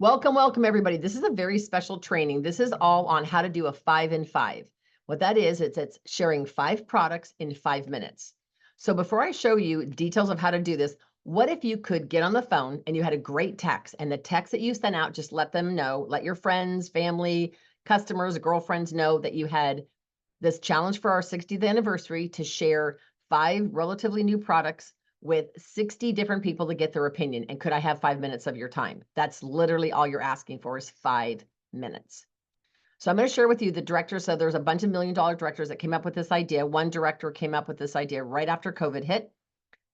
Welcome, welcome everybody. This is a very special training. This is all on how to do a 5 in 5. What that is, it's sharing 5 products in 5 minutes. So before I show you details of how to do this, what if you could get on the phone and you had a great text, and the text that you sent out, just let them know, let your friends, family, customers, girlfriends know that you had this challenge for our 60th anniversary to share 5 relatively new products with 60 different people to get their opinion. And could I have 5 minutes of your time? That's literally all you're asking for is 5 minutes. So I'm going to share with you the directors. So there's a bunch of $1 million directors that came up with this idea. One director came up with this idea right after COVID hit.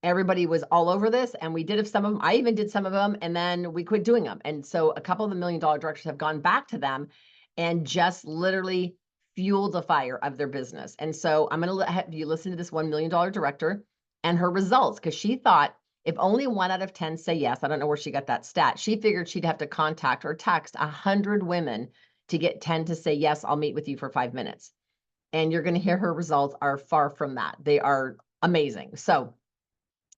Everybody was all over this, and we did some of them. I even did some of them, and then we quit doing them. And so a couple of the $1 million directors have gone back to them and just literally fueled the fire of their business. And so I'm going to have you listen to this $1 million director and her results, because she thought if only 1 out of 10 say yes, I don't know where she got that stat. She figured she'd have to contact or text 100 women to get 10 to say, yes, I'll meet with you for 5 minutes. And you're going to hear her results are far from that. They are amazing. So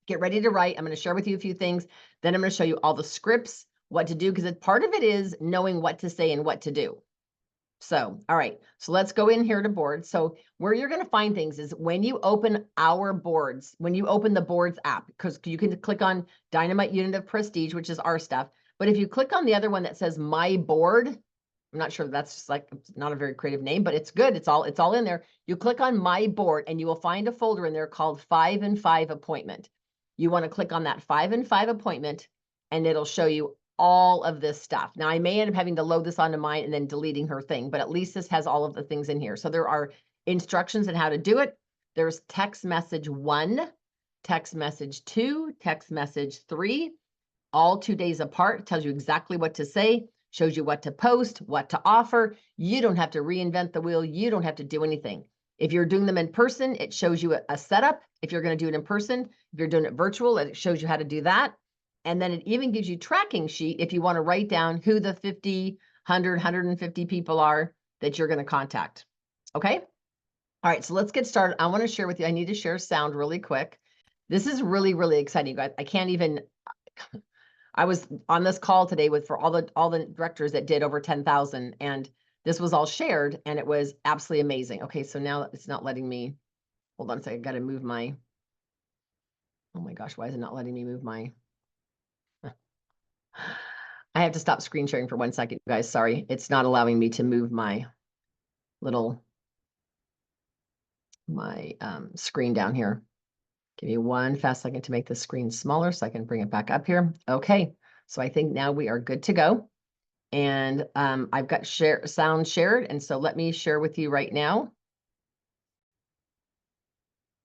get ready to write. I'm going to share with you a few things. Then I'm going to show you all the scripts, what to do, because part of it is knowing what to say and what to do. So, all right, so let's go in here to boards. So where you're going to find things is when you open our boards, when you open the boards app, because you can click on Dynamite Unit of Prestige, which is our stuff. But if you click on the other one that says My Board, I'm not sure that's just like, it's not a very creative name, but it's good. It's all in there. You click on My Board and you will find a folder in there called 5 in 5 Appointment. You want to click on that 5 in 5 Appointment and it'll show you all of this stuff. Now I may end up having to load this onto mine and then deleting her thing, but at least this has all of the things in here. So there are instructions on how to do it. There's text message 1, text message 2, text message 3, all 2 days apart. It tells you exactly what to say, shows you what to post, what to offer. You don't have to reinvent the wheel. You don't have to do anything. If you're doing them in person, it shows you a setup. If you're going to do it in person, if you're doing it virtual, it shows you how to do that. And then it even gives you tracking sheet if you want to write down who the 50, 100, 150 people are that you're going to contact. Okay. All right. So let's get started. I want to share with you. I need to share sound really quick. This is really, really exciting, guys. I can't even, I was on this call today for all the directors that did over 10,000, and this was all shared and it was absolutely amazing. Okay. So now it's not letting me, hold on a second. I got to move my, oh my gosh, why is it not letting me move my, I have to stop screen sharing for 1 second, guys. Sorry. It's not allowing me to move my little, screen down here. Give me 1 fast second to make the screen smaller so I can bring it back up here. Okay. So I think now we are good to go. And I've got sound shared. And so let me share with you right now.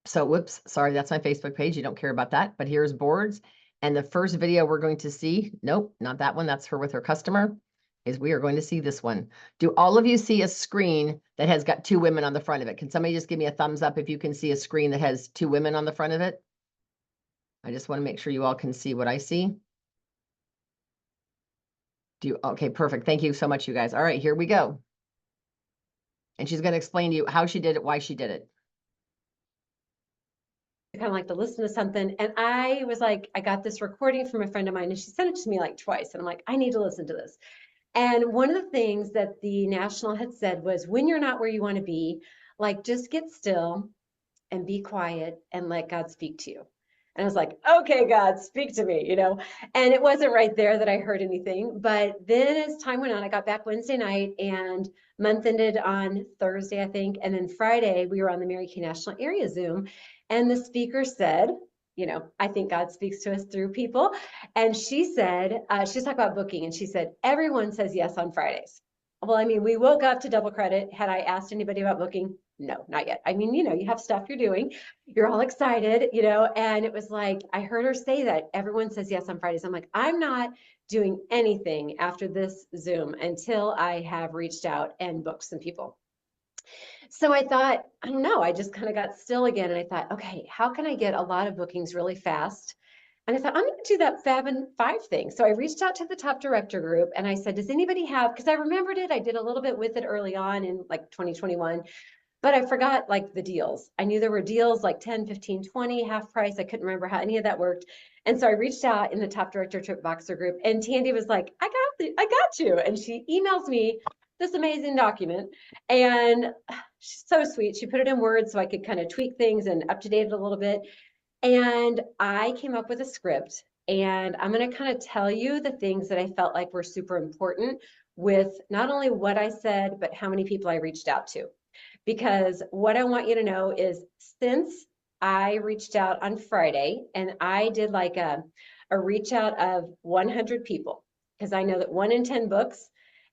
So whoops, sorry, that's my Facebook page. You don't care about that, but here's boards. And the first video we're going to see, nope, not that one. That's her with her customer, is we are going to see this one. Do all of you see a screen that has got 2 women on the front of it? Can somebody just give me a thumbs up if you can see a screen that has 2 women on the front of it? I just want to make sure you all can see what I see. Okay, perfect. Thank you so much, you guys. All right, here we go. And she's going to explain to you how she did it, why she did it. Kind of like to listen to something, and I was like, I got this recording from a friend of mine and she sent it to me like twice, and I'm like, I need to listen to this. And one of the things that the national had said was, when you're not where you want to be, like, just get still and be quiet and let God speak to you. And I was like, okay, God, speak to me, and it wasn't right there that I heard anything. But then as time went on, I got back Wednesday night, and month ended on Thursday, I think. And then Friday, we were on the Mary Kay National Area Zoom, and the speaker said, I think God speaks to us through people. And she said, she's talking about booking, and she said, everyone says yes on Fridays. Well, I mean, we woke up to double credit. Had I asked anybody about booking? No, not yet. I mean, you have stuff you're doing, you're all excited, and it was like, I heard her say that everyone says yes on Fridays. I'm like, I'm not doing anything after this Zoom until I have reached out and booked some people. So I thought, I don't know, I just kind of got still again. And I thought, okay, how can I get a lot of bookings really fast? And I thought, I'm going to do that 5 in 5 thing. So I reached out to the top director group and I said, does anybody have, because I remembered it, I did a little bit with it early on in like 2021, but I forgot like the deals. I knew there were deals like 10, 15, 20, half price. I couldn't remember how any of that worked. And so I reached out in the top director trip boxer group, and Tandy was like, I got I got you. And she emails me this amazing document, and she's so sweet. She put it in Word so I could kind of tweak things and up to date it a little bit. And I came up with a script, and I'm going to kind of tell you the things that I felt like were super important with not only what I said, but how many people I reached out to. Because what I want you to know is, since I reached out on Friday and I did like a reach out of 100 people, because I know that 1 in 10 books,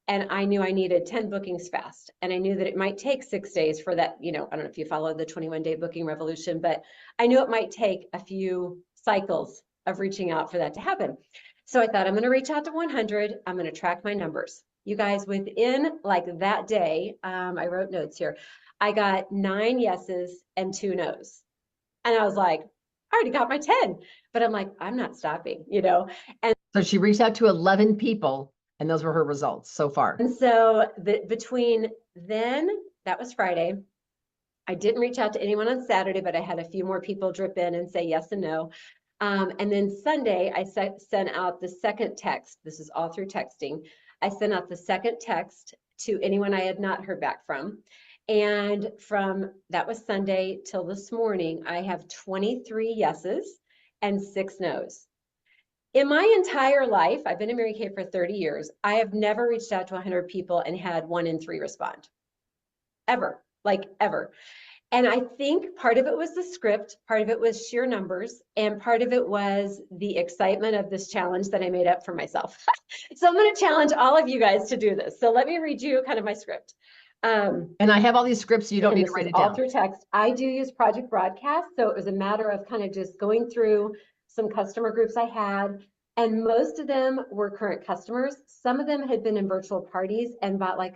and I knew I needed 10 bookings fast. And I knew that it might take 6 days for that, I don't know if you follow the 21-day booking revolution, but I knew it might take a few cycles of reaching out for that to happen. So I thought, I'm going to reach out to 100. I'm going to track my numbers. You guys, within like that day, I wrote notes here. I got 9 yeses and 2 nos. And I was like, I already got my 10, but I'm like, I'm not stopping, And So she reached out to 11 people, and those were her results so far. And so between then, that was Friday. I didn't reach out to anyone on Saturday, but I had a few more people drip in and say yes and no. And then Sunday, I sent out the second text. This is all through texting. I sent out the second text to anyone I had not heard back from. And from that was Sunday till this morning, I have 23 yeses and 6 nos. In my entire life, I've been in Mary Kay for 30 years. I have never reached out to 100 people and had 1 in 3 respond. Ever, like ever. And I think part of it was the script, part of it was sheer numbers, and part of it was the excitement of this challenge that I made up for myself. So I'm going to challenge all of you guys to do this. So let me read you kind of my script. And I have all these scripts, so you don't need to write it down. All through text. I do use Project Broadcast, so it was a matter of kind of just going through some customer groups I had, and most of them were current customers. Some of them had been in virtual parties and bought like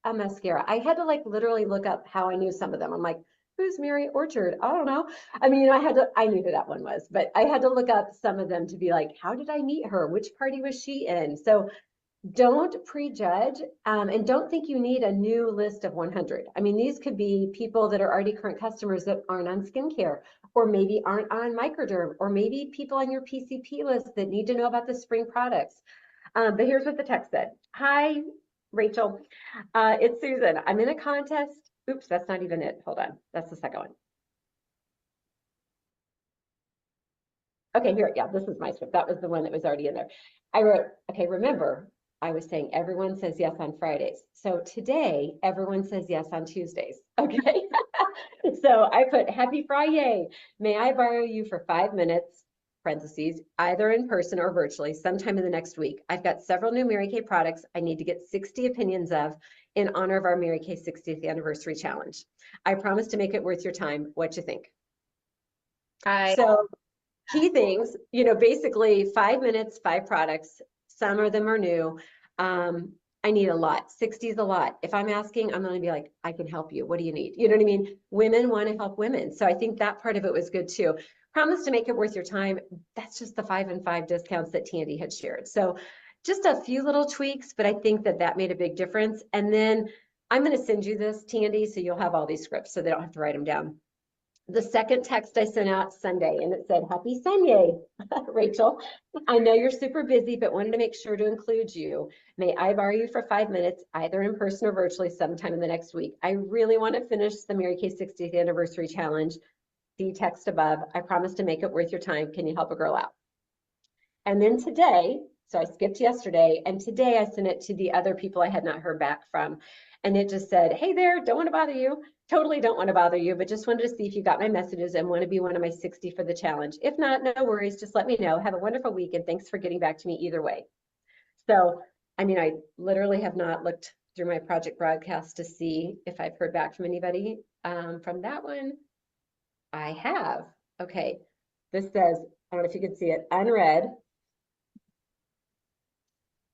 a mascara. I had to like literally look up how I knew some of them. I'm like, who's Mary Orchard? I don't know. I mean, I knew who that one was, but I had to look up some of them to be like, how did I meet her? Which party was she in? So don't prejudge, and don't think you need a new list of 100. I mean, these could be people that are already current customers that aren't on skincare, or maybe aren't on microderm, or maybe people on your PCP list that need to know about the spring products. But here's what the text said. Hi, Rachel. It's Susan. I'm in a contest. Oops, that's not even it. Hold on. That's the second one. Okay, here, yeah, this is my script. That was the one that was already in there. I wrote, okay, remember, I was saying everyone says yes on Fridays. So today, everyone says yes on Tuesdays. Okay. So I put happy Friday. May I borrow you for 5 minutes, parentheses, either in person or virtually, sometime in the next week. I've got several new Mary Kay products I need to get 60 opinions of in honor of our Mary Kay 60th anniversary challenge. I promise to make it worth your time. What you think? So key things, basically 5 minutes, 5 products. Some of them are new. I need a lot. 60 is a lot. If I'm asking, I'm going to be like, I can help you. What do you need? You know what I mean? Women want to help women. So I think that part of it was good too. Promise to make it worth your time. That's just the 5 and 5 discounts that Tandy had shared. So just a few little tweaks, but I think that made a big difference. And then I'm going to send you this, Tandy, so you'll have all these scripts so they don't have to write them down. The second text I sent out Sunday, and it said, happy Sunday, Rachel. I know you're super busy, but wanted to make sure to include you. May I borrow you for 5 minutes, either in person or virtually sometime in the next week? I really want to finish the Mary Kay 60th anniversary challenge. See text above. I promise to make it worth your time. Can you help a girl out? And then today, so I skipped yesterday, and today I sent it to the other people I had not heard back from. And it just said, hey there, don't want to bother you. Totally don't want to bother you, but just wanted to see if you got my messages and want to be one of my 60 for the challenge. If not, no worries. Just let me know. Have a wonderful week, and thanks for getting back to me either way. So, I mean, I literally have not looked through my Project Broadcast to see if I've heard back from anybody. From that one, I have. Okay, this says, I don't know if you can see it, unread.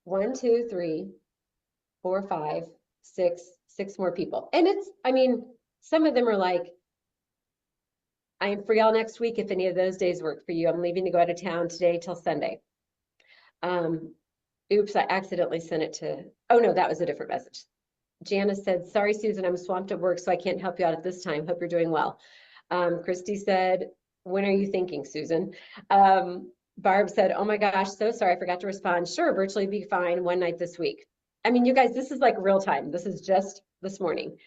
1, 2, 3, 4, 5, 6 more people. And it's, I mean, some of them are like, I am free all next week if any of those days work for you. I'm leaving to go out of town today till Sunday. Oops, I accidentally sent it to, oh no, that was a different message. Janice said, sorry, Susan, I'm swamped at work, so I can't help you out at this time. Hope you're doing well. Christy said, when are you thinking, Susan? Barb said, oh my gosh, so sorry, I forgot to respond. Sure, virtually be fine one night this week. I mean, you guys, this is like real time. This is just this morning.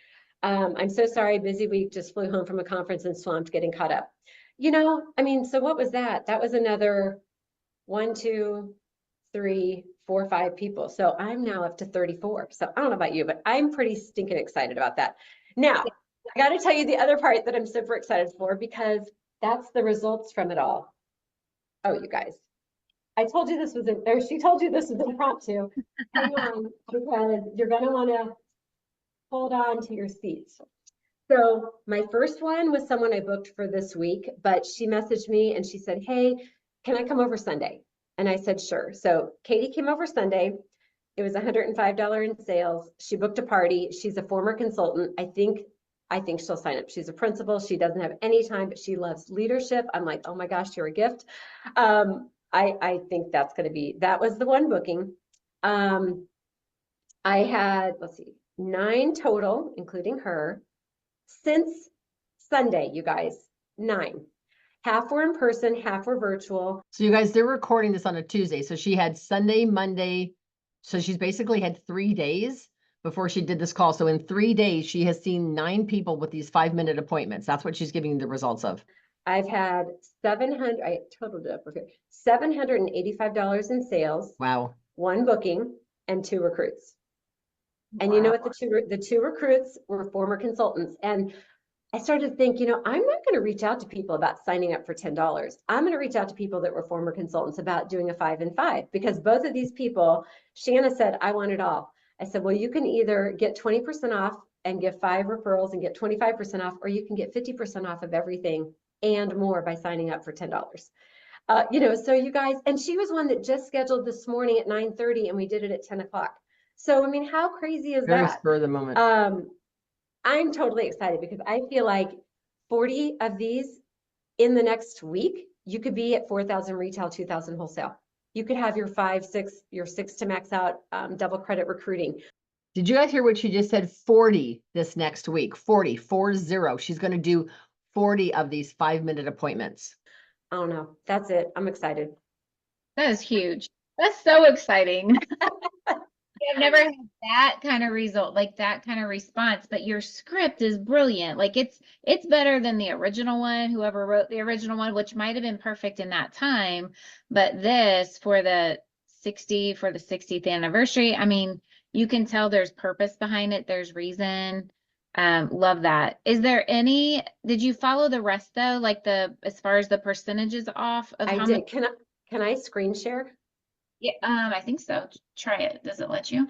I'm so sorry, busy week, just flew home from a conference and swamped getting caught up. You know, I mean, so what was that? That was another 1, 2, 3, 4, 5 people. So I'm now up to 34. So I don't know about you, but I'm pretty stinking excited about that. Now, I got to tell you the other part that I'm super excited for because that's the results from it all. Oh, you guys, I told you this was, or she told you this was impromptu. Hang on, because you're going to want to hold on to your seats. So my first one was someone I booked for this week, but she messaged me and she said, hey, can I come over Sunday? And I said, sure. So Katie came over Sunday. It was $105 in sales. She booked a party. She's a former consultant. I think she'll sign up. She's a principal. She doesn't have any time, but she loves leadership. I'm like, oh my gosh, you're a gift. I think that's going to be, that was the one booking. I had, let's see, 9 total, including her, since Sunday, you guys, 9. Half were in person, half were virtual. So you guys, they're recording this on a Tuesday. So she had Sunday, Monday. So she's basically had 3 days before she did this call. So in 3 days, she has seen 9 people with these 5-minute appointments. That's what she's giving the results of. I've had 700, I totaled it up, okay, $785 in sales. Wow. 1 booking and 2 recruits. And you know what, the two recruits were former consultants. And I started to think, you know, I'm not going to reach out to people about signing up for $10. I'm going to reach out to people that were former consultants about doing a 5 and 5, because both of these people, Shanna said, I want it all. I said, well, you can either get 20% off and give 5 referrals and get 25% off, or you can get 50% off of everything and more by signing up for $10. You know, so you guys, and she was one that just scheduled this morning at 9:30 and we did it at 10 o'clock. So, I mean, how crazy is Very that? spur of the moment. I'm totally excited because I feel like 40 of these in the next week, you could be at 4,000 retail, 2,000 wholesale. You could have your 5, 6, your 6 to max out, double credit recruiting. Did you guys hear what she just said? 40 this next week, 40. She's going to do 40 of these 5-minute appointments. I don't know. That's it. I'm excited. That is huge. That's so exciting. I've never had that kind of result, like that kind of response, but your script is brilliant. Like it's better than the original one, whoever wrote the original one, which might have been perfect in that time. But this for the 60th anniversary, I mean, you can tell there's purpose behind it. There's reason. Love that. Is there any, did you follow the rest though? Like as far as the percentages off of I how did. much? Can I screen share? Yeah, I think so. Try it. Does it let you?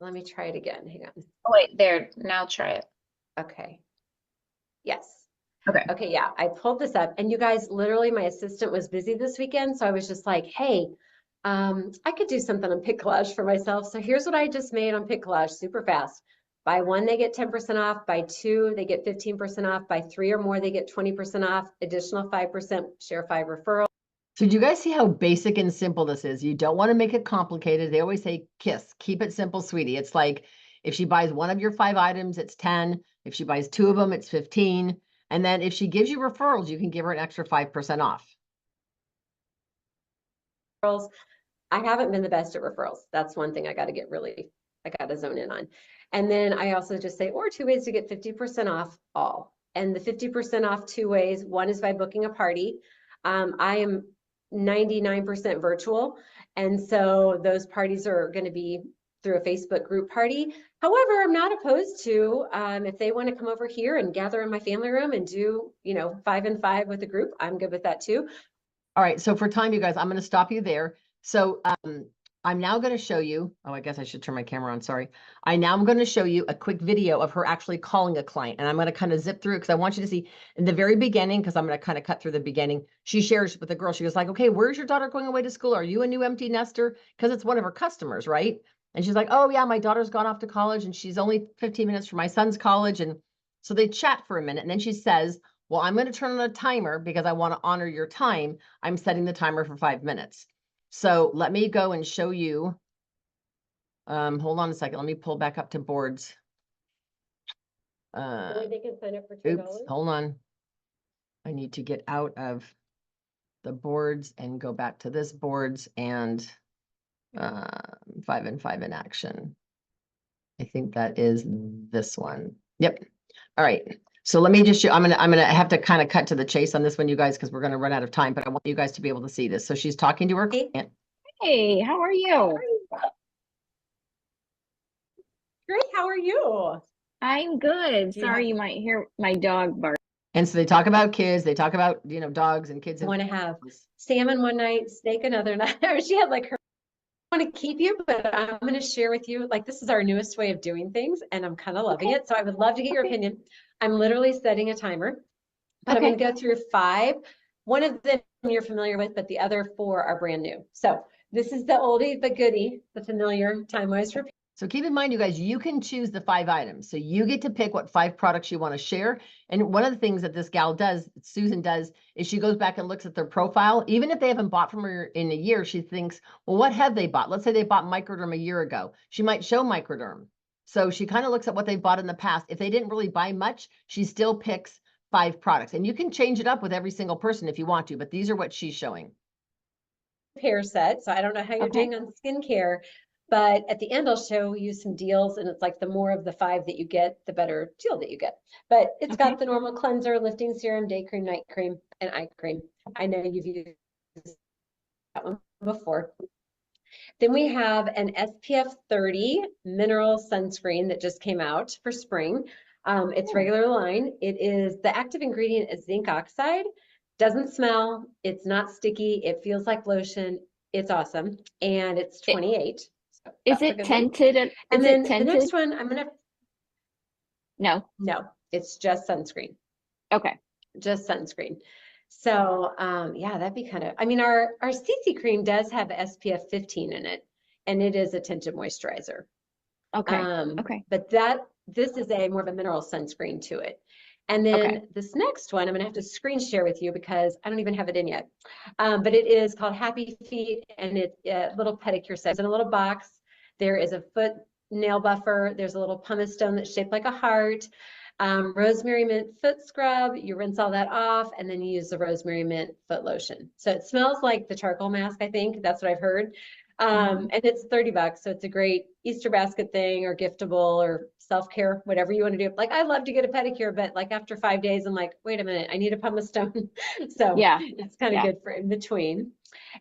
Let me try it again. Hang on. Oh, wait, there. Now try it. Okay. Yes. Okay. Okay, yeah, I pulled this up and you guys, literally my assistant was busy this weekend. So I was just like, hey, I could do something on Pick Collage for myself. So here's what I just made on Pick Collage super fast. Buy 1, they get 10% off. Buy 2, they get 15% off. Buy 3 or more, they get 20% off. Additional 5%, share 5 referral. So do you guys see how basic and simple this is? You don't want to make it complicated. They always say, KISS, keep it simple, sweetie. It's like if she buys 1 of your 5 items, it's 10. If she buys 2 of them, it's 15. And then if she gives you referrals, you can give her an extra 5% off. Referrals. I haven't been the best at referrals. That's one thing I got to zone in on. And then I also just say, or 2 ways to get 50% off all. And the 50% off 2 ways. One is by booking a party. I am 99% virtual. And so those parties are going to be through a Facebook group party. However, I'm not opposed to, if they want to come over here and gather in my family room and do, you know, 5 and 5 with a group, I'm good with that too. All right. So for time, you guys, I'm going to stop you there. So I'm now going to show you, oh, I guess I should turn my camera on. Sorry. I'm going to show you a quick video of her actually calling a client. And I'm going to kind of zip through it because I want you to see in the very beginning, because I'm going to kind of cut through the beginning. She shares with the girl. She was like, okay, where's your daughter going away to school? Are you a new empty nester? Because it's one of her customers, right? And she's like, oh yeah, my daughter's gone off to college and she's only 15 minutes from my son's college. And so they chat for a minute. And then she says, well, I'm going to turn on a timer because I want to honor your time. I'm setting the timer for 5 minutes. So let me go and show you. Hold on a second. Let me pull back up to boards. They can sign up for $2. Oops, hold on. I need to get out of the boards and go back to this boards and 5 and 5 in action. I think that is this one. Yep. All right. So let me just show, I'm gonna have to kind of cut to the chase on this one, you guys, because we're gonna run out of time, but I want you guys to be able to see this. So she's talking to her client. Hey, how are you? Great, how are you? I'm good. Do you Sorry, have- you might hear my dog bark. And so they talk about kids, they talk about, you know, dogs and kids. I and want to have salmon one night, steak another night. She had like her, I want to keep you, but I'm going to share with you, like, this is our newest way of doing things and I'm kind of loving it. So I would love to get your opinion. I'm literally setting a timer, but I'm going to go through 5. One of them you're familiar with, but the other 4 are brand new. So this is the oldie but goodie, the familiar time-wise repeat. So keep in mind, you guys, you can choose the 5 items. So you get to pick what 5 products you want to share. And one of the things that this gal does, Susan does, is she goes back and looks at their profile. Even if they haven't bought from her in a year, she thinks, well, what have they bought? Let's say they bought Microderm a year ago. She might show Microderm. So she kind of looks at what they've bought in the past. If they didn't really buy much, she still picks 5 products. And you can change it up with every single person if you want to, but these are what she's showing. Pair set. So I don't know how you're doing on skincare, but at the end, I'll show you some deals. And it's like the more of the 5 that you get, the better deal that you get. But it's got the normal cleanser, lifting serum, day cream, night cream, and eye cream. I know you've used that one before. Then we have an SPF 30 mineral sunscreen that just came out for spring. It's regular line. It is, the active ingredient is zinc oxide. Doesn't smell. It's not sticky. It feels like lotion. It's awesome. And it's 28. So Is it tinted? And then the next one, I'm going to. No. No, it's just sunscreen. Okay. Just sunscreen. So yeah, that'd be kind of, I mean, our CC cream does have SPF 15 in it, and it is a tinted moisturizer. Okay. But this is a more of a mineral sunscreen to it. And then this next one, I'm gonna have to screen share with you because I don't even have it in yet. But it is called Happy Feet, and it's a little pedicure set. It's in a little box. There is a foot nail buffer. There's a little pumice stone that's shaped like a heart. Rosemary mint foot scrub. You rinse all that off, and then you use the rosemary mint foot lotion. So it smells like the charcoal mask, I think. That's what I've heard. And it's $30, so it's a great Easter basket thing or giftable or self-care, whatever you want to do. Like, I love to get a pedicure, but like after 5 days, I'm like, wait a minute, I need a pumice stone. So Yeah, it's kind of good for in between.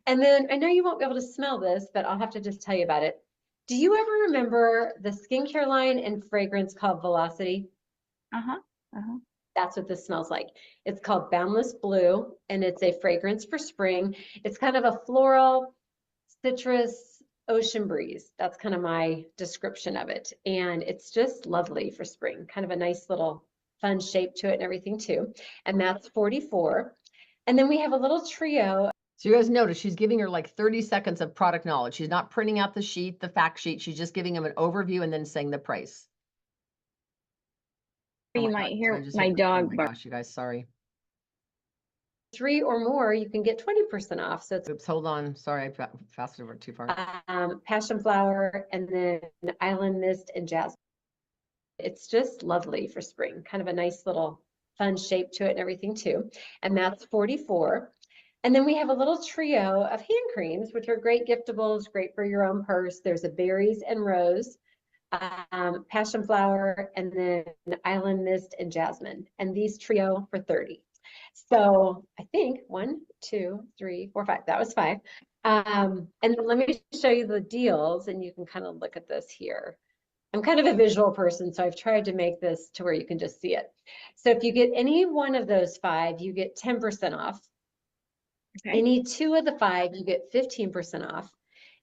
And then I know you won't be able to smell this, but I'll have to just tell you about it. Do you ever remember the skincare line and fragrance called Velocity? That's what this smells like. It's called Boundless Blue, and it's a fragrance for spring. It's kind of a floral, citrus, ocean breeze. That's kind of my description of it. And it's just lovely for spring. Kind of a nice little fun shape to it and everything too. And that's 44. And then we have a little trio. So you guys notice she's giving her like 30 seconds of product knowledge. She's not printing out the sheet, the fact sheet. She's just giving them an overview and then saying the price. You might hear my dog bark. Oh my gosh, you guys, sorry. 3 or more, you can get 20% off. So it's Oops, hold on. Sorry, I fast over too far. passion flower, and then island mist and jasmine. It's just lovely for spring. Kind of a nice little fun shape to it and everything too. And that's 44. And then we have a little trio of hand creams, which are great giftables, great for your own purse. There's a berries and rose, passion flower, and then island mist and jasmine. And these trio for 30. So I think 1, 2, 3, 4, 5. That was 5. And then let me show you the deals, and you can kind of look at this here. I'm kind of a visual person, so I've tried to make this to where you can just see it. So if you get any one of those 5, you get 10% off. Any 2 of the 5, you get 15% off.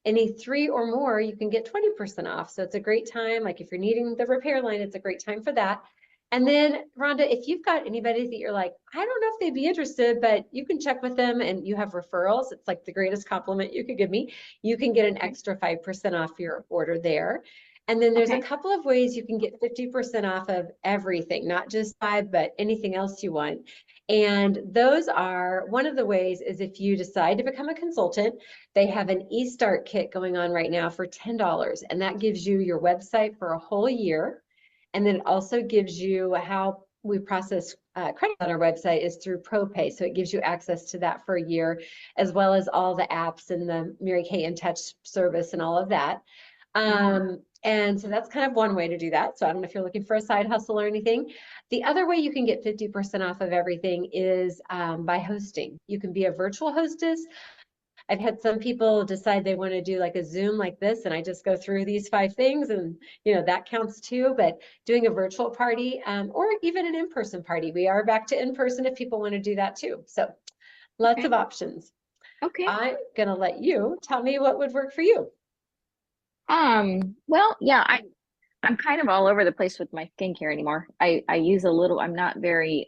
Any 3 or more, you can get 20% off. So it's a great time. Like if you're needing the repair line, it's a great time for that. And then Rhonda, if you've got anybody that you're like, I don't know if they'd be interested, but you can check with them and you have referrals. It's like the greatest compliment you could give me. You can get an extra 5% off your order there. And then there's a couple of ways you can get 50% off of everything, not just 5, but anything else you want. And those are, one of the ways is if you decide to become a consultant, they have an eStart kit going on right now for $10. And that gives you your website for a whole year. And then it also gives you how we process credit on our website is through ProPay. So it gives you access to that for a year, as well as all the apps and the Mary Kay in Touch service and all of that. And so that's kind of one way to do that. So I don't know if you're looking for a side hustle or anything. The other way you can get 50% off of everything is by hosting. You can be a virtual hostess. I've had some people decide they want to do like a Zoom like this, and I just go through these 5 things, and that counts too. But doing a virtual party or even an in-person party, we are back to in-person if people want to do that too. So lots of options. Okay. I'm gonna let you tell me what would work for you. Well, yeah, I'm kind of all over the place with my skincare anymore. I use a little, I'm not very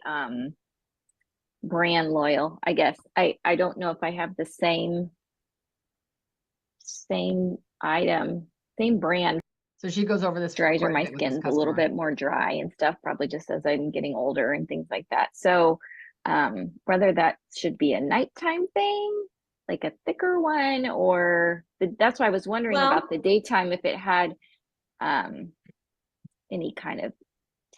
brand loyal, I guess. I don't know if I have the same item, same brand So she goes over this quite moisturizer. a My bit with this skin's a little customer. bit more dry and stuff, probably just as I'm getting older and things like that. So whether that should be a nighttime thing, like a thicker one, or that's why I was wondering Well, about the daytime, if it had any kind of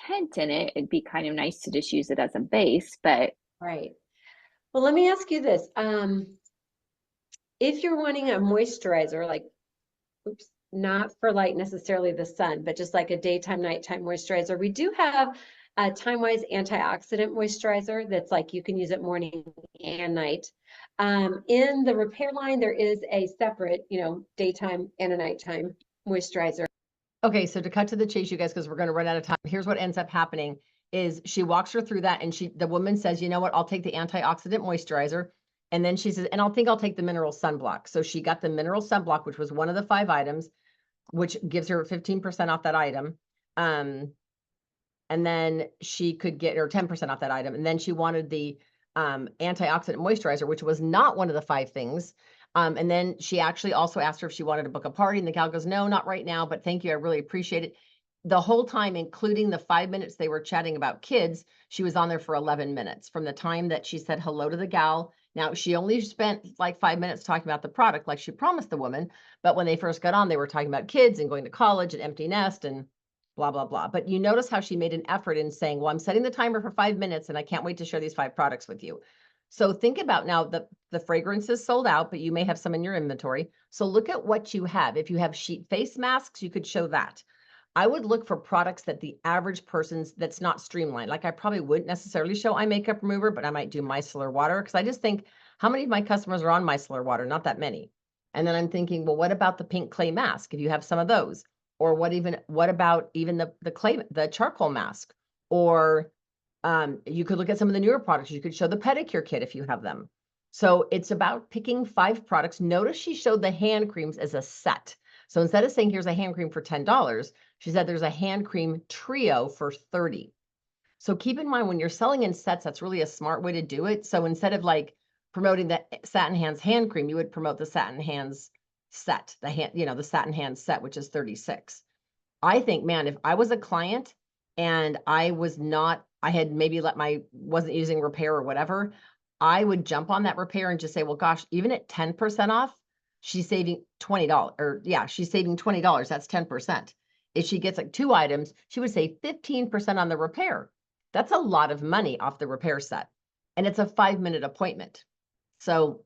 tint in it. It'd be kind of nice to just use it as a base, but right. Well, let me ask you this. If you're wanting a moisturizer, like, oops, not for like necessarily the sun, but just like a daytime, nighttime moisturizer, we do have a Time-Wise antioxidant moisturizer that's like you can use it morning and night. In the repair line, there is a separate, daytime and a nighttime moisturizer. Okay, so to cut to the chase, you guys, because we're going to run out of time. Here's what ends up happening is she walks her through that, and the woman says, you know what, I'll take the antioxidant moisturizer. And then she says, and I'll take the mineral sunblock. So she got the mineral sunblock, which was one of the 5 items, which gives her 15% off that item. And then she could get her 10% off that item. And then she wanted the antioxidant moisturizer, which was not one of the 5 things. And then she actually also asked her if she wanted to book a party, and the gal goes, no, not right now, but thank you. I really appreciate it. The whole time, including the 5 minutes they were chatting about kids, she was on there for 11 minutes from the time that she said hello to the gal. Now, she only spent like 5 minutes talking about the product like she promised the woman. But when they first got on, they were talking about kids and going to college and empty nest and blah, blah, blah. But you notice how she made an effort in saying, well, I'm setting the timer for 5 minutes and I can't wait to share these 5 products with you. So think about now the fragrance is sold out, but you may have some in your inventory. So look at what you have. If you have sheet face masks, you could show that. I would look for products that the average person's that's not streamlined. Like I probably wouldn't necessarily show eye makeup remover, but I might do micellar water because I just think how many of my customers are on micellar water? Not that many. And then I'm thinking, well, what about the pink clay mask? If you have some of those, or what about even the charcoal mask, or you could look at some of the newer products. You could show the pedicure kit if you have them. So it's about picking 5 products. Notice she showed the hand creams as a set. So instead of saying here's a hand cream for $10, she said there's a hand cream trio for $30. So keep in mind when you're selling in sets, that's really a smart way to do it. So instead of like promoting the Satin Hands hand cream, you would promote the Satin Hands set, the Satin Hands set, which is $36. I think, man, if I was a client and I had maybe wasn't using repair or whatever, I would jump on that repair and just say, well, gosh, even at 10% off, she's saving $20 she's saving $20. That's 10%. If she gets like 2 items, she would save 15% on the repair. That's a lot of money off the repair set. And it's a 5-minute appointment. So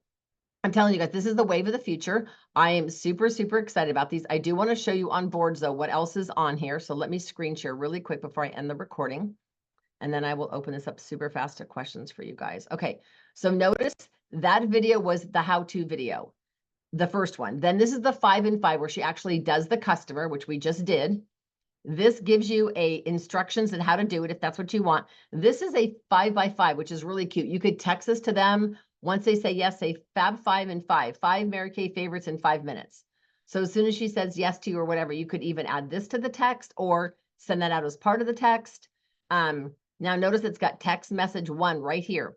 I'm telling you guys, this is the wave of the future. I am super, super excited about these. I do want to show you on boards though, what else is on here. So let me screen share really quick before I end the recording. And then I will open this up super fast to questions for you guys. Okay, so notice that video was the how-to video, the first one. Then this is the 5 in 5 where she actually does the customer, which we just did. This gives you instructions on how to do it if that's what you want. This is a 5 by 5, which is really cute. You could text this to them. Once they say yes, say Fab 5 in 5, 5 Mary Kay favorites in 5 minutes. So as soon as she says yes to you or whatever, you could even add this to the text or send that out as part of the text. Now notice it's got text message 1 right here.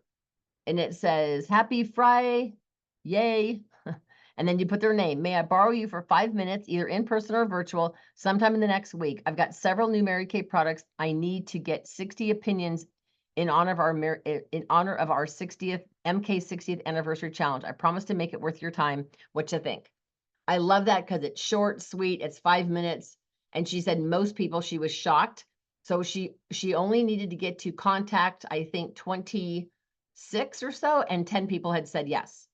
And it says, happy Friday, yay. And then you put their name. May I borrow you for 5 minutes, either in person or virtual, sometime in the next week? I've got several new Mary Kay products. I need to get 60 opinions in honor of our 60th MK 60th anniversary challenge. I promise to make it worth your time. What you think? I love that because it's short, sweet. It's 5 minutes. And she said most people, she was shocked So she only needed to get to contact, I think 26 or so, and 10 people had said yes.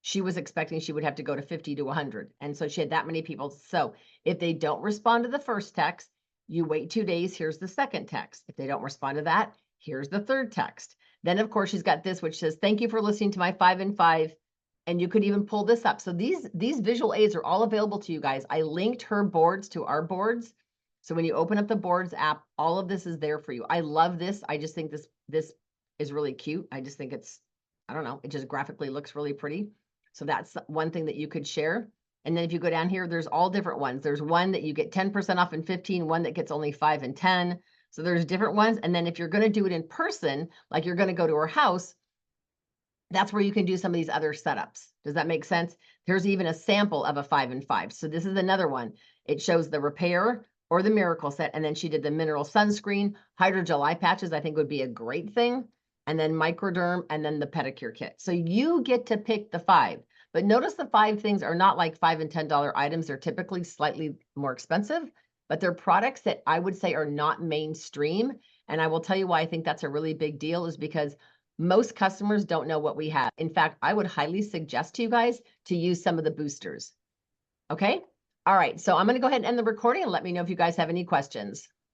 She was expecting she would have to go to 50 to 100. And so she had that many people. So if they don't respond to the first text, you wait 2 days, here's the second text. If they don't respond to that, here's the third text. Then of course she's got this, which says, thank you for listening to my 5 in 5. And you could even pull this up. So these visual aids are all available to you guys. I linked her boards to our boards. So when you open up the boards app, all of this is there for you. I love this. I just think this is really cute. I just think it's, I don't know, it just graphically looks really pretty. So that's one thing that you could share. And then if you go down here, there's all different ones. There's one that you get 10% off and 15, one that gets only 5 and 10. So there's different ones. And then if you're going to do it in person, like you're going to go to her house, that's where you can do some of these other setups. Does that make sense? There's even a sample of a 5 in 5. So this is another one. It shows the repair or the miracle set. And then she did the mineral sunscreen, hydrogel eye patches, I think would be a great thing. And then microderm, and then the pedicure kit. So you get to pick the 5. But notice the 5 things are not like $5 and $10 items. They're typically slightly more expensive, but they're products that I would say are not mainstream. And I will tell you why I think that's a really big deal is because most customers don't know what we have. In fact, I would highly suggest to you guys to use some of the boosters. Okay? All right, so I'm going to go ahead and end the recording and let me know if you guys have any questions.